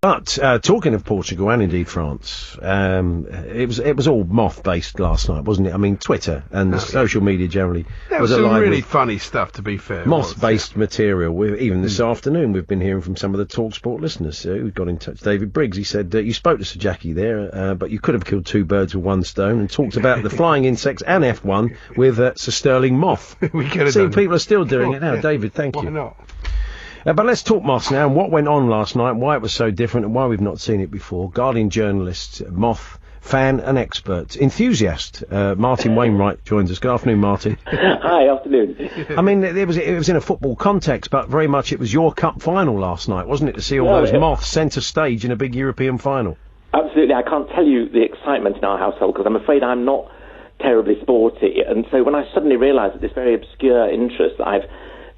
But talking of Portugal and indeed France, it was all moth-based last night, wasn't it? I mean, Twitter and the social media generally there was some really funny stuff, to be fair. Moth-based material. Even this afternoon, we've been hearing from some of the talkSPORT listeners who got in touch. David Briggs, he said, you spoke to Sir Jackie there, but you could have killed two birds with one stone, and talked about the flying insects and F1 with Sir Sterling Moth. We could have See, people are still doing it now. David, thank you. Why not? But let's talk moths now, and what went on last night, why it was so different, and why we've not seen it before. Guardian journalist, moth fan and expert, enthusiast, Martin Wainwright joins us. Good afternoon, Martin. Hi, afternoon. I mean, it was in a football context, but very much it was your cup final last night, wasn't it, to see all those moths centre stage in a big European final? Absolutely. I can't tell you the excitement in our household, because I'm afraid I'm not terribly sporty, and so when I suddenly realised that this very obscure interest that I've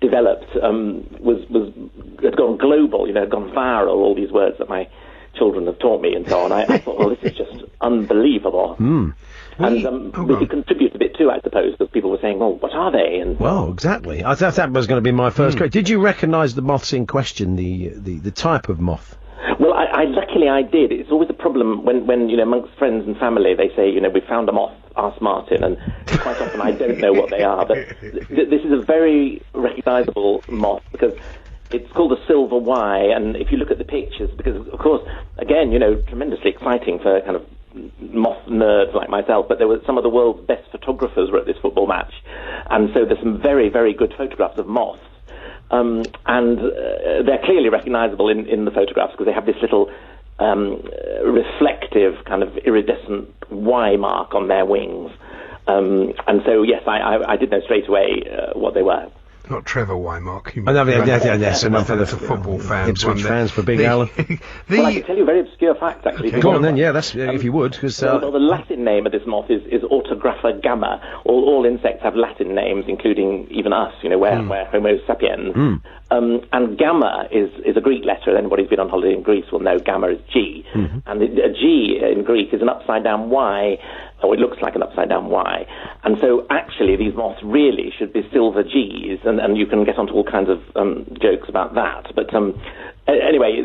developed had gone global, had gone viral, all these words that my children have taught me and so on. I thought, well, this is just unbelievable. And we contribute a bit too, I suppose, because people were saying, well, what are they? And well, exactly. I thought that was going to be my first question. Did you recognise the moths in question, the type of moth? Well, luckily I did. It's always a problem when amongst friends and family they say, we found a moth, ask Martin, and quite often I don't know what they are. But this is a very recognisable moth because it's called a silver Y, and if you look at the pictures, because of course, again, tremendously exciting for kind of moth nerds like myself, but there were some of the world's best photographers were at this football match, and so there's some very, very good photographs of moths. And they're clearly recognisable in the photographs because they have this little reflective kind of iridescent Y mark on their wings. And so, yes, I did know straight away what they were. Not Trevor Wymark. For football fans. Ipswich fans for Big Alan. Well, I can tell you a very obscure fact, actually. Okay. Go on then, that's if you would. Cause, the Latin name of this moth is Autographa gamma. All insects have Latin names, including even us, we're Homo sapiens. And gamma is a Greek letter. Anybody who's been on holiday in Greece will know gamma is G. And a G in Greek is an upside-down Y, or it looks like an upside-down Y. And so, actually, these moths really should be silver Gs, and you can get onto all kinds of jokes about that. But anyway,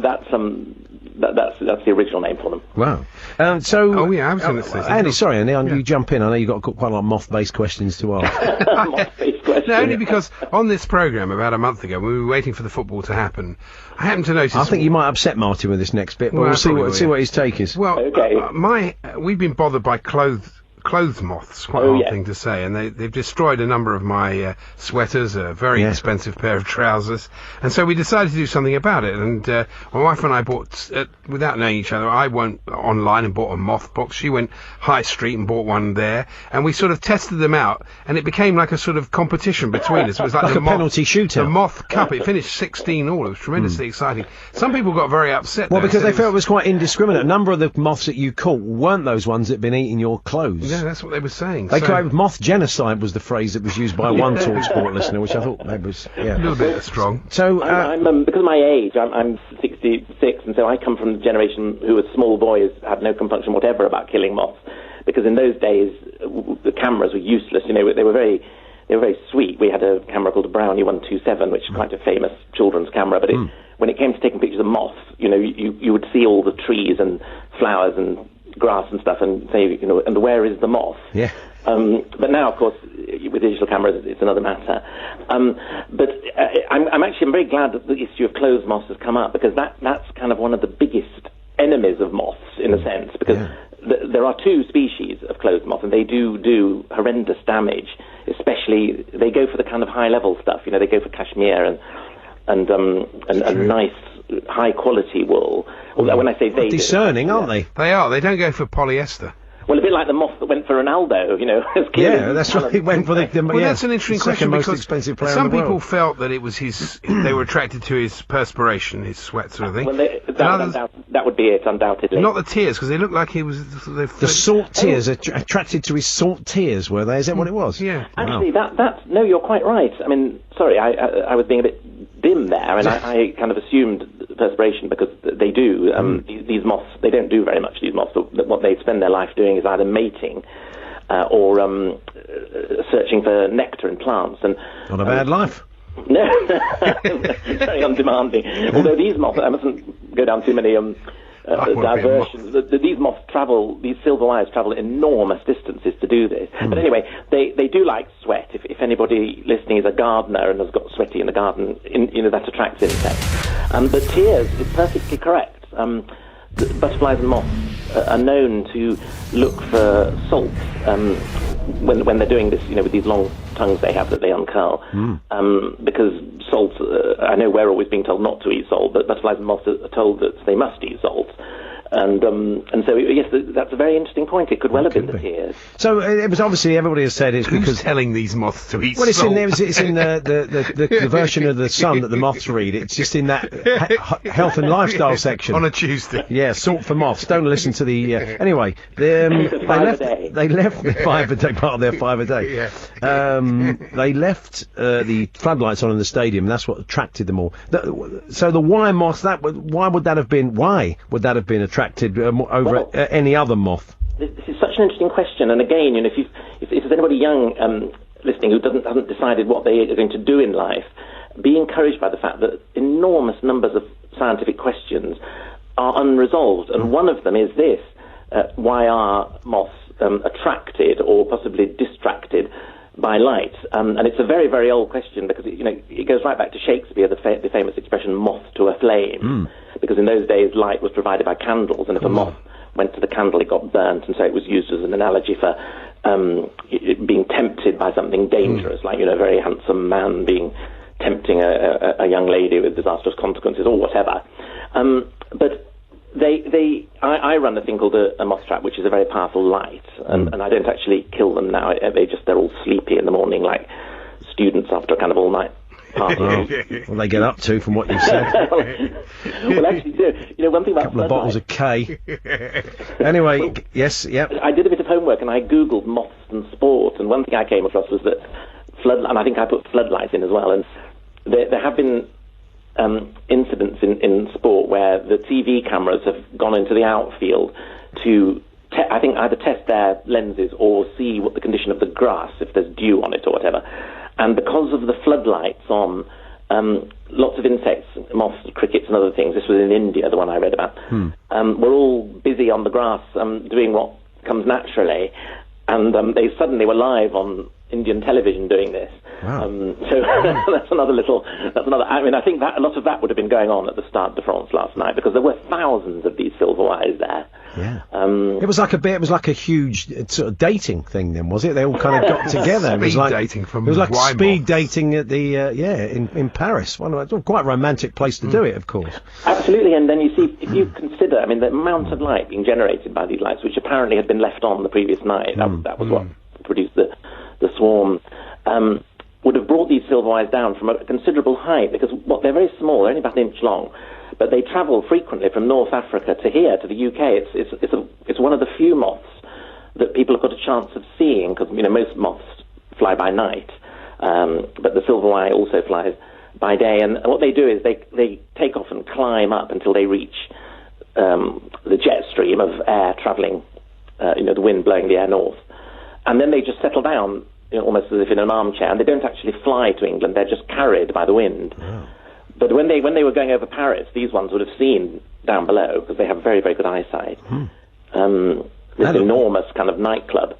that's the original name for them. Wow. I was going to say Andy, sorry, Andy, you jump in. I know you've got quite a lot of moth-based questions to ask. Moth-based questions. No, only because on this programme about a month ago, when we were waiting for the football to happen, I happened to notice... I think you might upset Martin with this next bit, but we'll see what his take is. Well, okay. We've been bothered by clothes moths, quite a hard thing to say, and they've destroyed a number of my sweaters, a very expensive pair of trousers, and so we decided to do something about it. And my wife and I bought, without knowing each other, I went online and bought a moth box. She went high street and bought one there, and we sort of tested them out, and it became like a sort of competition between us. It was like a penalty shootout. The Moth Cup. It finished 16 all. It was tremendously exciting. Some people got very upset. Well, because they felt it was quite indiscriminate. A number of the moths that you caught weren't those ones that had been eating your clothes. Yeah, that's what they were saying. They claimed moth genocide was the phrase that was used by one talkSPORT listener, which I thought maybe was a little bit strong. So I'm because of my age, I'm 66, and so I come from the generation who, as small boys, had no compunction whatever about killing moths, because in those days the cameras were useless. They were very sweet. We had a camera called a Brownie 127, which is quite a famous children's camera, but when it came to taking pictures of moths, you would see all the trees and flowers and grass and stuff, and say, and where is the moth? Yeah. But now, of course, with digital cameras, it's another matter. But I'm very glad that the issue of clothes moths has come up, because that's kind of one of the biggest enemies of moths, in a sense, because there are two species of clothes moth, and they do horrendous damage. Especially, they go for the kind of high-level stuff. They go for cashmere and nice high-quality wool. Although when I say they, discerning, aren't they? They are. They don't go for polyester. Well, a bit like the moth that went for Ronaldo, Yeah, that's right. He went for the that's an interesting question, most because expensive player some in the world. people felt that it was they were attracted to his perspiration, his sweat sort of thing. Well, that would be it, undoubtedly. Not the tears, because they looked like he was... The salt tears, attracted to his salt tears, were they? Is that what it was? Yeah. Actually, no, you're quite right. I mean, sorry, I was being a bit dim there, and I kind of assumed perspiration, because they do. These moths, they don't do very much, these moths, but what they spend their life doing is either mating or searching for nectar in plants. And not a bad life. No, very undemanding. Although these moths, I mustn't go down too many diversions. These moths these silver wires travel enormous distances to do this. But anyway, they do like sweat. If anybody listening is a gardener and has got sweaty in the garden, that attracts insects. But tears is perfectly correct. The butterflies and moths are known to look for salts when they're doing this, with these long tongues they have that they uncurl. Because salt, I know we're always being told not to eat salt, but butterflies and moths are told that they must eat salt. And so, yes, that's a very interesting point. It could well have been the tears. So it was obviously, everybody has said it's Who's because... telling these moths to eat salt? salt? It's in the version of the Sun that the moths read. It's just in that health and lifestyle section. On a Tuesday. Yeah, salt for moths. Don't listen to the... Anyway, they left the 5 a day, part of their 5 a day. Yeah. They left the floodlights on in the stadium, and that's what attracted them all. So the wire moths, why would that have been attracted over any other moth? This is such an interesting question, and again, if there's anybody young listening who hasn't decided what they are going to do in life, be encouraged by the fact that enormous numbers of scientific questions are unresolved, and one of them is this: why are moths attracted or possibly distracted by light? And it's a very, very old question, because it goes right back to Shakespeare, the famous expression "moth to a flame." Because in those days light was provided by candles, and if a moth went to the candle, it got burnt, and so it was used as an analogy for being tempted by something dangerous, like a very handsome man tempting a young lady with disastrous consequences or whatever. But I run a thing called a moth trap, which is a very powerful light, and I don't actually kill them now. They're all sleepy in the morning, like students after a kind of all-night party. What they get up to, from what you said. Well, actually, one thing about a couple of bottles of K. Anyway, yes, yep. I did a bit of homework and I googled moths and sport, and one thing I came across was that and I think I put floodlights in as well, and there have been incidents in sport where the TV cameras have gone into the outfield to I think either test their lenses or see what the condition of the grass, if there's dew on it or whatever. And because of the floodlights on, lots of insects, moths, crickets and other things, this was in India, the one I read about, were all busy on the grass doing what comes naturally, and they suddenly were live on Indian television doing this. Wow. So that's another. I mean, I think that a lot of that would have been going on at the Stade de France last night, because there were thousands of these silver wires there. Yeah. It was like a huge sort of dating thing. Then was it? They all kind of got together. It was like dating from. It was like speed dating at the in Paris. Quite a romantic place to do it, of course. Absolutely. And then you see, if you consider, I mean, the amount of light being generated by these lights, which apparently had been left on the previous night, that was what produced the swarm. Would have brought these silver wires down from a considerable height, because they're very small, they're only about an inch long, but they travel frequently from North Africa to here, to the UK. It's one of the few moths that people have got a chance of seeing, because most moths fly by night, but the silver wire also flies by day. And what they do is they take off and climb up until they reach the jet stream of air travelling, the wind blowing the air north, and then they just settle down, almost as if in an armchair, and they don't actually fly to England, they're just carried by the wind. Wow. But when they were going over Paris, these ones would have seen down below, because they have very, very good eyesight. This enormous kind of nightclub.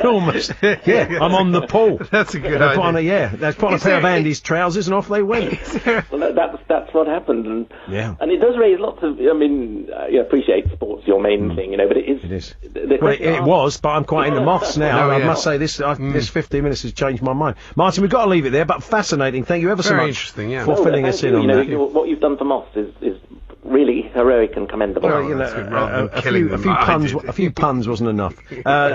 Enormous. Yeah, I'm on the pool. That's a good idea. That's put on a pair of Andy's trousers and off they went. Well, that's what happened, and it does raise lots of. I mean, you appreciate sports your main thing, but it is. It was, but I'm quite into moths now. I must say this 15 minutes has changed my mind. Martin, we've got to leave it there, but fascinating. Thank you ever so much for filling us in on that. What you've done for moths is really heroic and commendable. Well, a few puns wasn't enough.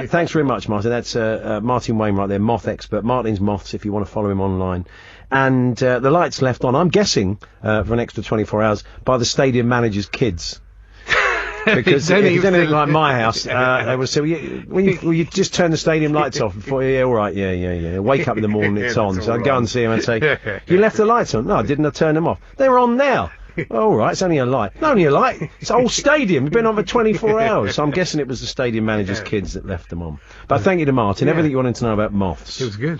Thanks very much, Martin. That's Martin Wainwright there, moth expert. Martin's Moths, if you want to follow him online. And the lights left on, I'm guessing, for an extra 24 hours, by the stadium manager's kids. Because if it's anything like my house, they would say, will you just turn the stadium lights off before? Yeah, all right, yeah. Wake up in the morning, it's on. So I'd go and see him and say, you left the lights on? No, I didn't. I turned them off. They were on now. All right, it's only a light. Not only a light. It's a whole stadium. It's been on for 24 hours. So I'm guessing it was the stadium manager's kids that left them on. But thank you to Martin. Everything you wanted to know about moths. It was good.